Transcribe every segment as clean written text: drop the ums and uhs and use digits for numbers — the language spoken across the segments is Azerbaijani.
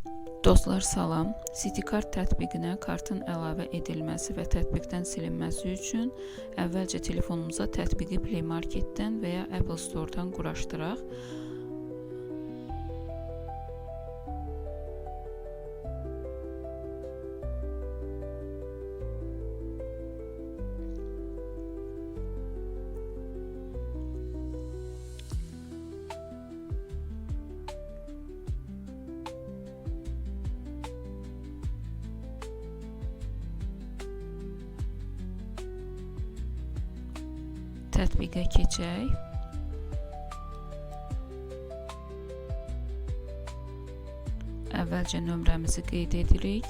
Dostlar salam, CityCard tətbiqinə kartın əlavə edilməsi və tətbiqdən silinməsi üçün əvvəlcə telefonumuza tətbiqi Play Marketdən və ya Apple Store-dan quraşdıraq. Tətbiqə keçək. Əvvəlcə nömrəmizi qeyd edirik.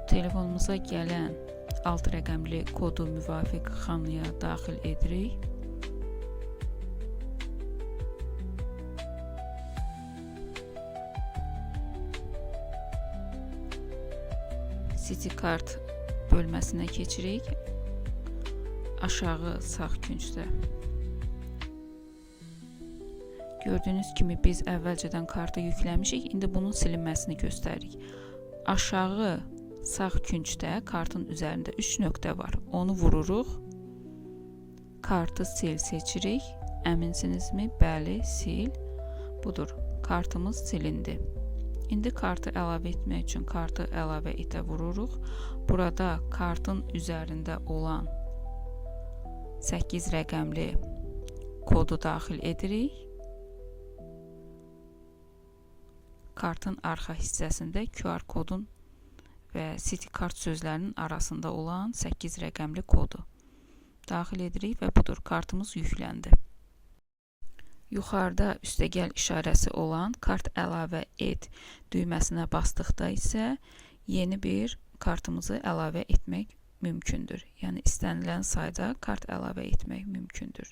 Telefonumuza gələn 6 rəqəmli kodu müvafiq xanaya daxil edirik. CityCard bölməsinə keçirik. Aşağı sağ küncdə. Gördüyünüz kimi biz əvvəlcədən kartı yükləmişik. İndi bunun silinməsini göstəririk. Aşağı sağ küncdə kartın üzərində 3 nöqtə var. Onu vururuq. Kartı sil seçirik. Əminsinizmi? Bəli, sil. Budur. Kartımız silindi. İndi kartı əlavə etmək üçün kartı əlavə etə vururuq. Burada kartın üzərində olan 8 rəqəmli kodu daxil edirik. Kartın arxa hissəsində QR kodun və CityCard sözlərinin arasında olan 8 rəqəmli kodu daxil edirik və budur, kartımız yükləndi. Yuxarıda üstəgəl işarəsi olan kart əlavə et düyməsinə basdıqda isə yeni bir kartımızı əlavə etmək mümkündür. Yəni istənilən sayda kart əlavə etmək mümkündür.